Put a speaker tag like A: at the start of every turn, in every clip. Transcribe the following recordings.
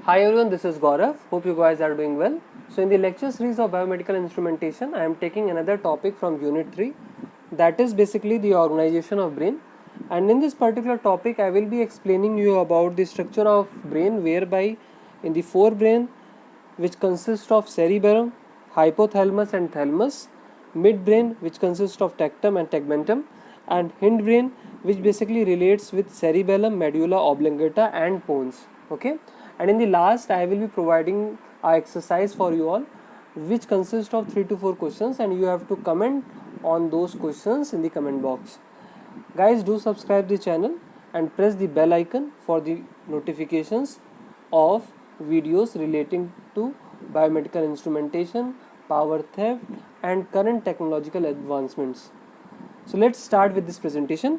A: Hi everyone, this is Gaurav. Hope you guys are doing well. So in the lecture series of biomedical instrumentation, I am taking another topic from unit 3, that is basically the organization of brain. And in this particular topic, I will be explaining you about the structure of brain, whereby in the forebrain, which consists of cerebellum, hypothalamus and thalamus, midbrain, which consists of tectum and tegmentum, and hindbrain, which basically relates with cerebellum, medulla oblongata and pons. Okay, and in the last I will be providing a exercise for you all, which consists of 3 to 4 questions, and you have to comment on those questions in the comment box. Guys, do subscribe the channel and press the bell icon for the notifications of videos relating to biomedical instrumentation, power theft and current technological advancements. So let's start with this presentation.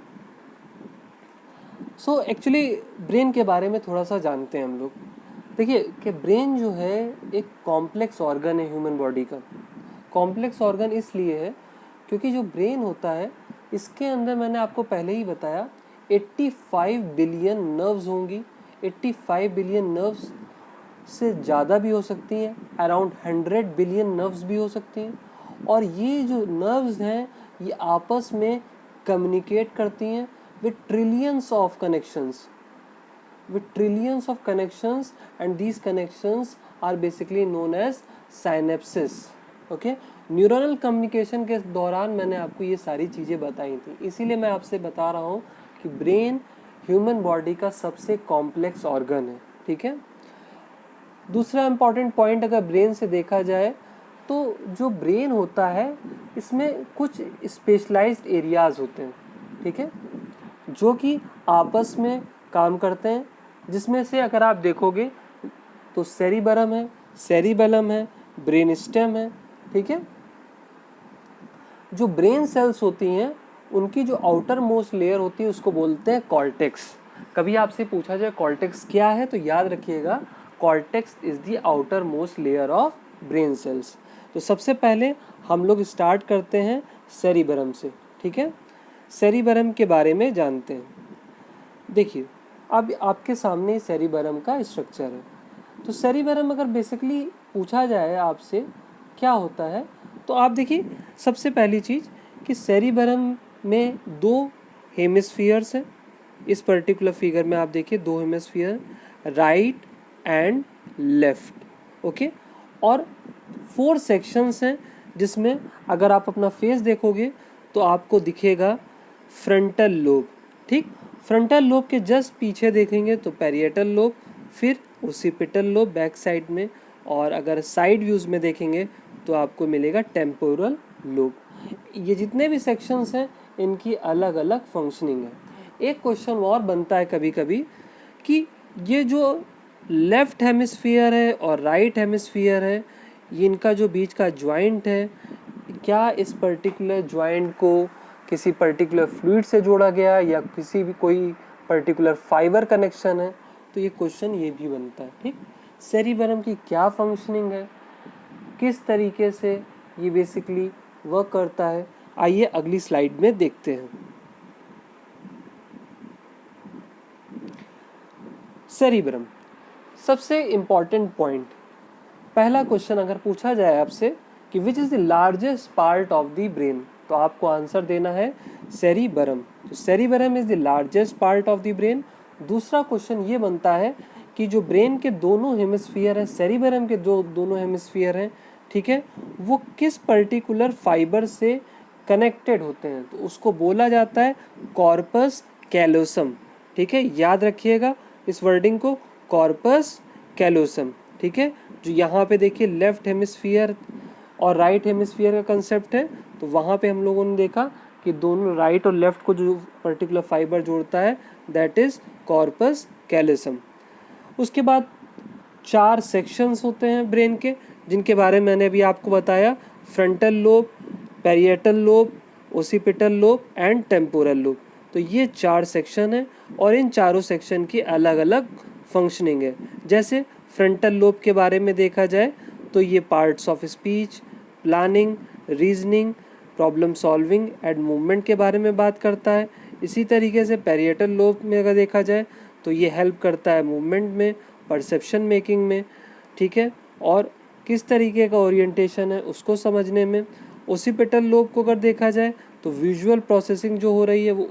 A: So actually brain के बारे में थोड़ा सा जानते हैं हम लोग. देखिए कि ब्रेन जो है एक कॉम्प्लेक्स ऑर्गन है ह्यूमन बॉडी का. कॉम्प्लेक्स ऑर्गन इसलिए है क्योंकि जो ब्रेन होता है इसके अंदर, मैंने आपको पहले ही बताया, 85 बिलियन नर्व्स होंगी. 85 बिलियन नर्व्स से ज़्यादा भी हो सकती हैं, अराउंड 100 बिलियन नर्व्स भी हो सकती हैं. और ये जो नर्व्स हैं ये आपस में कम्युनिकेट करती हैं with trillions of connections, and these connections are basically known as synapses. okay, neural communication के दौरान मैंने आपको ये सारी चीज़ें बताई थी, इसीलिए मैं आपसे बता रहा हूँ कि ब्रेन ह्यूमन बॉडी का सबसे कॉम्प्लेक्स ऑर्गन है. ठीक है. दूसरा इंपॉर्टेंट पॉइंट, अगर ब्रेन से देखा जाए तो जो ब्रेन होता है इसमें कुछ स्पेशलाइज्ड एरियाज होते हैं. ठीक है, जो कि आपस में काम करते हैं, जिसमें से अगर आप देखोगे तो सेरिबरम है, सेरिबेलम है, ब्रेन स्टेम है. ठीक है. जो ब्रेन सेल्स होती हैं उनकी जो आउटर मोस्ट लेयर होती है उसको बोलते हैं कॉर्टेक्स. कभी आपसे पूछा जाए कॉर्टेक्स क्या है तो याद रखिएगा, cortex is the outer most layer of brain cells. तो सबसे पहले हम लोग स्टार्ट करते हैं सेरिबरम से. ठीक है, सेरिबरम के बारे में जानते हैं. देखिए अब आपके सामने सेरिबरम का स्ट्रक्चर है. तो सेरिबरम अगर बेसिकली पूछा जाए आपसे क्या होता है, तो आप देखिए सबसे पहली चीज़ कि सेरिबरम में 2 हेमिस्फीयर्स हैं. इस पर्टिकुलर फिगर में आप देखिए 2 hemisphere, right and left. Okay, और 4 सेक्शंस हैं, जिसमें अगर आप अपना फेस देखोगे तो आपको दिखेगा फ्रंटल लोब. ठीक, फ्रंटल लोब के जस्ट पीछे देखेंगे तो पैरिएटल लोब, फिर ओसिपिटल लोब बैक साइड में, और अगर साइड व्यूज़ में देखेंगे तो आपको मिलेगा टेम्पोरल लोब. ये जितने भी सेक्शंस हैं इनकी अलग अलग फंक्शनिंग है. एक क्वेश्चन और बनता है कभी कभी कि ये जो लेफ्ट हेमिस्फीयर है और राइट हेमिस्फीयर है, ये इनका जो बीच का ज्वाइंट है, क्या इस पर्टिकुलर ज्वाइंट को किसी पर्टिकुलर फ्लूइड से जोड़ा गया या किसी भी कोई पर्टिकुलर फाइबर कनेक्शन है. तो ये क्वेश्चन ये भी बनता है. ठीक, सेरिबरम की क्या फंक्शनिंग है, किस तरीके से ये बेसिकली वर्क करता है, आइए अगली स्लाइड में देखते हैं. सेरिबरम सबसे इम्पॉर्टेंट पॉइंट, पहला क्वेश्चन अगर पूछा जाए आपसे कि which is the largest part of the brain, तो आपको आंसर देना है सेरिबरम. तो cerebrum is the largest part of the brain. दूसरा क्वेश्चन ये बनता है कि जो ब्रेन के दोनों हेमिस्फीयर हैं, सेरिबरम के जो दोनों हेमिस्फीयर हैं, ठीक है, वो किस पर्टिकुलर फाइबर से कनेक्टेड होते हैं, तो उसको बोला जाता है कॉर्पस कैलोसम. ठीक है, याद रखिएगा इस वर्डिंग को, कॉर्पस कैलोसम. ठीक है, जो यहाँ पे देखिए लेफ्ट हेमिस्फीयर और राइट हेमिस्फीयर का कंसेप्ट है, तो वहाँ पे हम लोगों ने देखा कि दोनों राइट और लेफ्ट को जो पर्टिकुलर फाइबर जोड़ता है दैट इज़ कॉर्पस कैलोसम. उसके बाद 4 सेक्शंस होते हैं ब्रेन के, जिनके बारे में मैंने अभी आपको बताया, frontal lobe, parietal lobe, occipital lobe and temporal lobe. तो ये 4 सेक्शन है और इन चारों सेक्शन की अलग अलग फंक्शनिंग है. जैसे फ्रंटल लोब के बारे में देखा जाए तो ये parts of speech, planning, reasoning, problem solving and movement के बारे में बात करता है. इसी तरीके से पैरिएटल लोब में अगर देखा जाए तो ये हेल्प करता है मूवमेंट में, परसेप्शन मेकिंग में, ठीक है, और किस तरीके का ओरिएंटेशन है उसको समझने में। ओसिपिटल लोब को अगर देखा जाए तो विजुअल प्रोसेसिंग जो हो रही है वो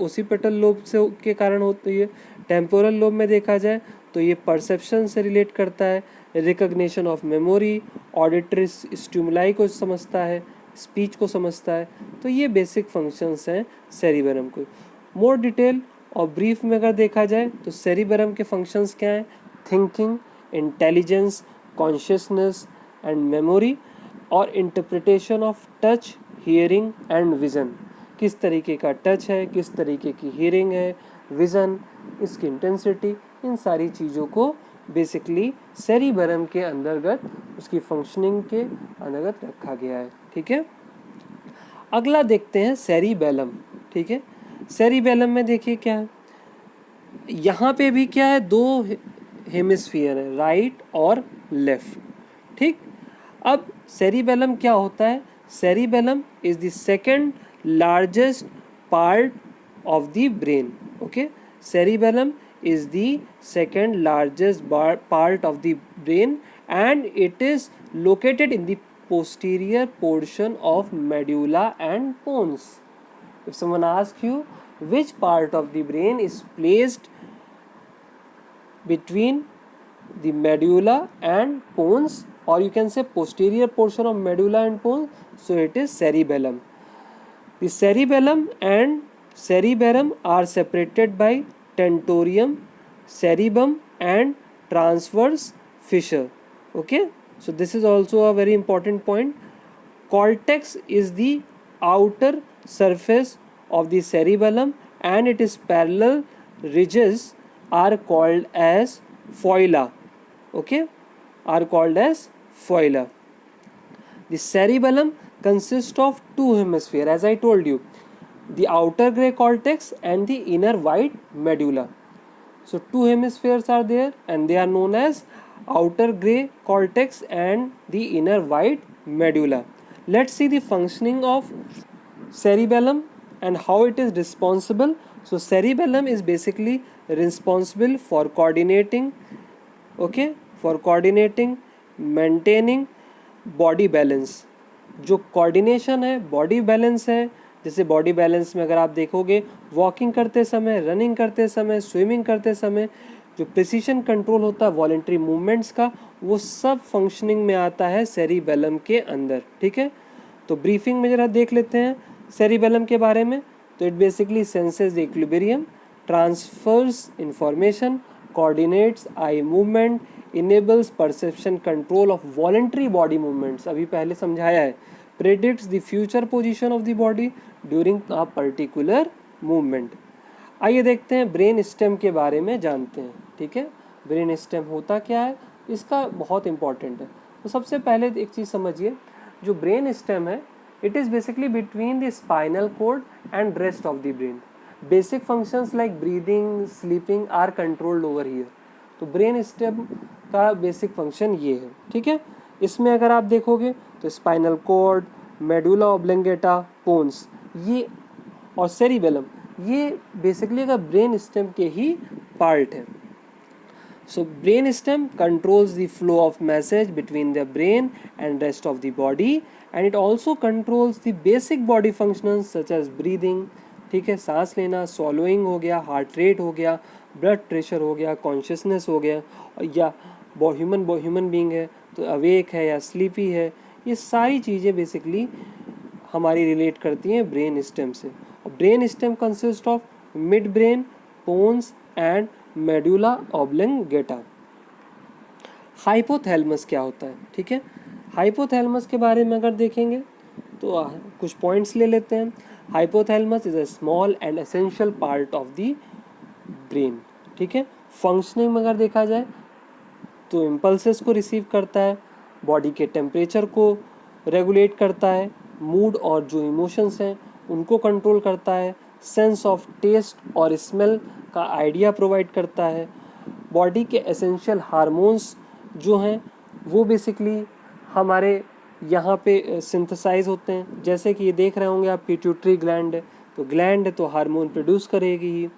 A: ओसिपिटल लोब से के कारण होती है। टेम्पोरल लोब में देखा जाए तो ये परसेप्शन से रिलेट करता है, recognition of memory, auditory stimuli को समझता है, स्पीच को समझता है। तो ये बेसिक फंक्शंस हैं सेरिबेरम को। मोर डिटेल और ब्रीफ में अगर देखा जाए तो सेरिबेरम के फंक्शंस क्या हैं? Thinking, intelligence, consciousness and memory, और interpretation of touch, hearing and vision. किस तरीके का टच है, किस तरीके की हियरिंग है, विज़न, इसकी इंटेंसिटी, इन सारी चीज़ों को बेसिकली सेरिबेरम के अंतर्गत, उसकी फंक्शनिंग के अंतर्गत रखा गया है, ठीक है। अगला देखते हैं सेरिबेलम, ठीक है। सेरिबेलम में देखिए क्या है, यहाँ पे भी क्या है, दो हेमिस्फीयर है, राइट और लेफ्ट, ठीक। अब सेरिबेलम क्या होता है? Cerebellum is the second largest part of the brain, okay. Cerebellum is the second largest part of the brain and it is located in the posterior portion of medulla and pons. If someone asks you which part of the brain is placed between the medulla and pons, or you can say posterior portion of medulla and pons, so it is cerebellum. The cerebellum and cerebellum are separated by tentorium, cerebrum and transverse fissure, okay. So this is also a very important point. Cortex is the outer surface of the cerebellum and it is parallel ridges are called as foila, okay, are called as foila. The cerebellum consists of two hemispheres, as I told you, the outer gray cortex and the inner white medulla. So two hemispheres are there and they are known as outer gray cortex and the inner white medulla. Let's see the functioning of cerebellum and how it is responsible. So cerebellum is basically responsible for coordinating, okay, for coordinating, maintaining body balance. जो coordination है, body balance है, जैसे body balance में अगर आप देखोगे walking करते समय, रनिंग करते समय, स्विमिंग करते समय जो प्रिसीशन कंट्रोल होता है वॉलेंट्री मूवमेंट्स का, वो सब फंक्शनिंग में आता है सेरिबेलम के अंदर, ठीक है। तो ब्रीफिंग में जरा देख लेते हैं सेरिबेलम के बारे में। तो it basically senses the equilibrium, transfers information, coordinates eye movement, enables perception control of voluntary body movements, अभी पहले समझाया है, predicts the future position of the body during a particular movement. आइए देखते हैं ब्रेन स्टेम के बारे में जानते हैं, ठीक है। ब्रेन स्टेम होता क्या है, इसका बहुत इंपॉर्टेंट है। तो सबसे पहले एक चीज़ समझिए, जो ब्रेन स्टेम है it is basically between the spinal cord and rest of the brain. Basic functions like breathing, sleeping are controlled over here. तो ब्रेन स्टेम का बेसिक फंक्शन ये है, ठीक है। इसमें अगर आप देखोगे तो spinal cord, medulla oblongata, pons, ये और सेरिबेलम, ये बेसिकली अगर ब्रेन स्टेम के ही पार्ट है। So brain stem controls the flow of message between the brain and rest of the body and it also controls the basic body functions such as breathing, ठीक है, सांस लेना, सॉलोइंग हो गया, हार्ट रेट हो गया, ब्लड प्रेशर हो गया, कॉन्शियसनेस हो गया, या ह्यूमन बीइंग है तो अवेक है या स्लीपी है, ये सारी चीज़ें बेसिकली हमारी रिलेट करती हैं ब्रेन स्टेम से। और brain stem consist of midbrain, pons and medulla oblongata. Hypothalamus क्या होता है, ठीक है। हाइपोथैलेमस के बारे में अगर देखेंगे तो कुछ पॉइंट्स ले लेते हैं। Hypothalamus is a small and essential part of the brain, ठीक है। फंक्शनिंग में अगर देखा जाए तो इम्पल्सेस को रिसीव करता है, बॉडी के टेम्परेचर को रेगुलेट करता है, मूड और जो इमोशंस हैं उनको कंट्रोल करता है, सेंस ऑफ टेस्ट और स्मेल का आइडिया प्रोवाइड करता है, बॉडी के एसेंशियल हार्मोन्स जो हैं वो बेसिकली हमारे यहाँ पे सिंथेसाइज होते हैं। जैसे कि ये देख रहे होंगे आप, पिट्यूटरी ग्लैंड है तो ग्लैंड है तो हार्मोन प्रोड्यूस करेगी ही,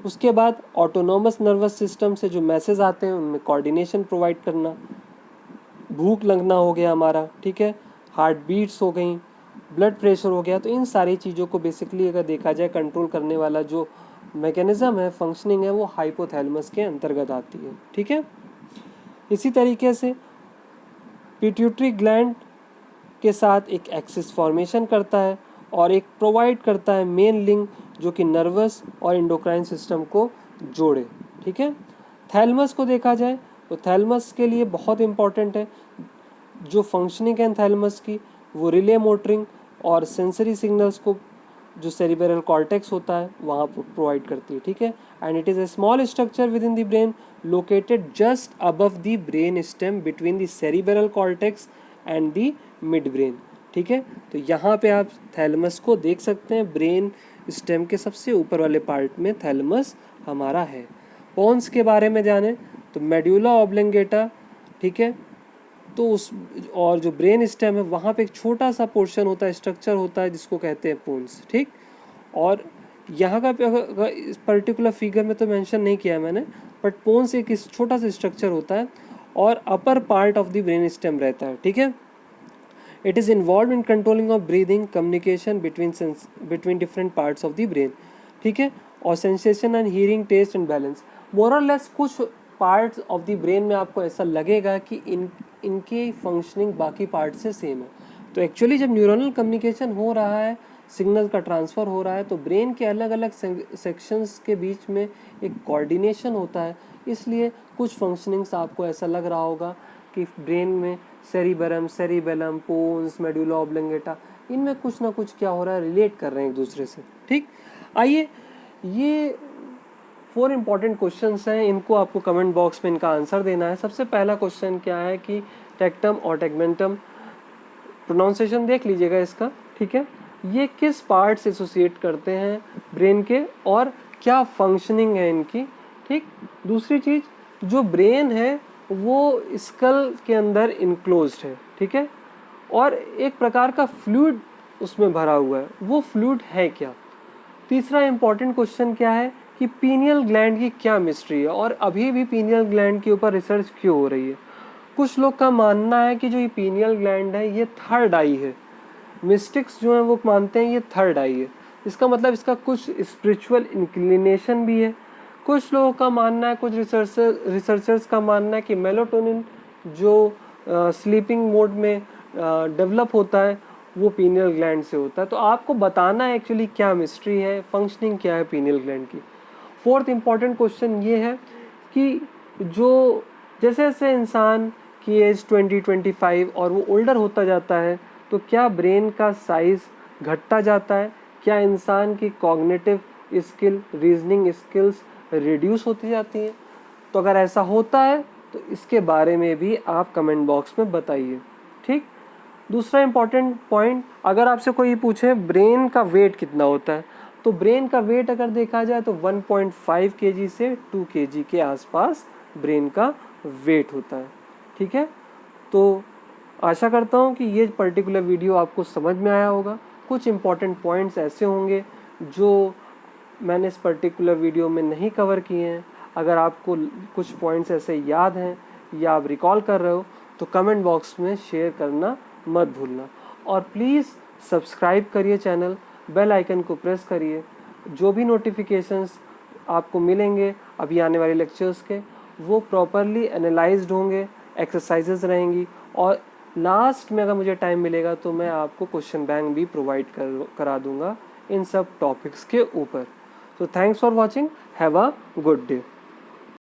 A: उसके बाद ऑटोनोमस नर्वस सिस्टम से जो मैसेज आते हैं उनमें कोऑर्डिनेशन प्रोवाइड करना, भूख लगना हो गया हमारा, ठीक है, हार्ट बीट्स हो गई, ब्लड प्रेशर हो गया। तो इन सारी चीज़ों को बेसिकली अगर देखा जाए कंट्रोल करने वाला जो मैकेनिज्म है, फंक्शनिंग है, वो हाइपोथैलेमस के अंतर्गत आती है, ठीक है। इसी तरीके से पिट्यूटरी ग्लैंड के साथ एक एक्सिस फॉर्मेशन करता है और एक प्रोवाइड करता है मेन लिंक जो कि नर्वस और इंडोक्राइन सिस्टम को जोड़े, ठीक है। थैलमस को देखा जाए तो थैलमस के लिए बहुत इंपॉर्टेंट है, जो फंक्शनिंग है थैलमस की वो रिले मोटरिंग और सेंसरी सिग्नल्स को जो सेरिब्रल कॉर्टेक्स होता है वहाँ प्रोवाइड करती है, ठीक है। And it is a small structure with in the brain located just above the brain stem between the cerebral cortex and the mid brain, ठीक है। तो यहाँ पे आप थैलमस को देख सकते हैं, ब्रेन स्टेम के सबसे ऊपर वाले पार्ट में थैलमस हमारा है। पोन्स के बारे में जाने तो मेड्यूला ऑब्लिंगेटा, ठीक है, तो उस और जो ब्रेन स्टेम है वहाँ पे एक छोटा सा पोर्शन होता है, स्ट्रक्चर होता है जिसको कहते हैं पोन्स, ठीक। और यहाँ का इस पर्टिकुलर फिगर में तो मेंशन नहीं किया है मैंने, बट पोन्स एक छोटा सा स्ट्रक्चर होता है और upper part of the brain stem रहता है, ठीक है। It is involve in controlling of breathing, communication between different parts of the brain, ठीक है, और sensation and hearing, taste and balance. More और लेस कुछ पार्ट्स ऑफ द ब्रेन में आपको ऐसा लगेगा कि इनकी फंक्शनिंग बाकी पार्ट से सेम है। तो एक्चुअली जब न्यूरोनल कम्युनिकेशन हो रहा है, सिग्नल का ट्रांसफ़र हो रहा है, तो ब्रेन के अलग अलग सेक्शंस के बीच में एक कोऑर्डिनेशन होता है। इसलिए कुछ फंक्शनिंग्स आपको ऐसा लग रहा होगा कि ब्रेन में सेरिबरम, सेरिबेलम, पोन्स, मेडुला ऑब्लिंगेटा, इनमें कुछ ना कुछ क्या हो रहा है, रिलेट कर रहे हैं एक दूसरे से, ठीक। आइए, ये 4 इंपॉर्टेंट क्वेश्चंस हैं, इनको आपको कमेंट बॉक्स में इनका आंसर देना है। सबसे पहला क्वेश्चन क्या है कि टेक्टम और टेगमेंटम, प्रोनाउंसिएशन देख लीजिएगा इसका, ठीक है, ये किस पार्ट से एसोसिएट करते हैं ब्रेन के और क्या फंक्शनिंग है इनकी, ठीक। दूसरी चीज़, जो ब्रेन है वो स्कल के अंदर इनक्लोज्ड है, ठीक है, और एक प्रकार का फ्लूइड उसमें भरा हुआ है, वो फ्लूइड है क्या। तीसरा इंपॉर्टेंट क्वेश्चन क्या है कि पीनियल ग्लैंड की क्या मिस्ट्री है और अभी भी पीनियल ग्लैंड के ऊपर रिसर्च क्यों हो रही है। कुछ लोग का मानना है कि जो ये पीनियल ग्लैंड है ये थर्ड आई है, मिस्टिक्स जो हैं वो मानते हैं ये थर्ड आई है, इसका मतलब इसका कुछ स्पिरिचुअल इंक्लिनेशन भी है। कुछ लोगों का मानना है, कुछ रिसर्चर्स का मानना है कि मेलाटोनिन जो स्लीपिंग मोड में डेवलप होता है वो पीनियल ग्लैंड से होता है। तो आपको बताना है एक्चुअली क्या मिस्ट्री है, फंक्शनिंग क्या है पीनियल ग्लैंड की। फोर्थ इंपॉर्टेंट क्वेश्चन ये है कि जो जैसे जैसे इंसान की एज 20-25 और वो ओल्डर होता जाता है तो क्या ब्रेन का साइज घटता जाता है, क्या इंसान की cognitive skill, reasoning skills reduce होती जाती हैं। तो अगर ऐसा होता है तो इसके बारे में भी आप कमेंट बॉक्स में बताइए, ठीक। दूसरा इंपॉर्टेंट पॉइंट, अगर आपसे कोई पूछे ब्रेन का वेट कितना होता है, तो ब्रेन का वेट अगर देखा जाए तो 1.5 kg से 2 kg के आसपास ब्रेन का वेट होता है, ठीक है। तो आशा करता हूँ कि ये पर्टिकुलर वीडियो आपको समझ में आया होगा। कुछ इंपॉर्टेंट पॉइंट्स ऐसे होंगे जो मैंने इस पर्टिकुलर वीडियो में नहीं कवर किए हैं। अगर आपको कुछ पॉइंट्स ऐसे याद हैं या आप रिकॉल कर रहे हो तो कमेंट बॉक्स में शेयर करना मत भूलना, और प्लीज़ सब्सक्राइब करिए चैनल, बेल आइकन को प्रेस करिए। जो भी नोटिफिकेशंस आपको मिलेंगे अभी आने वाले लेक्चर्स के वो प्रॉपरली एनालाइज्ड होंगे, एक्सरसाइजेज रहेंगी, और लास्ट में अगर मुझे टाइम मिलेगा तो मैं आपको क्वेश्चन बैंक भी प्रोवाइड करा दूंगा इन सब टॉपिक्स के ऊपर। So thanks for watching. Have a good day.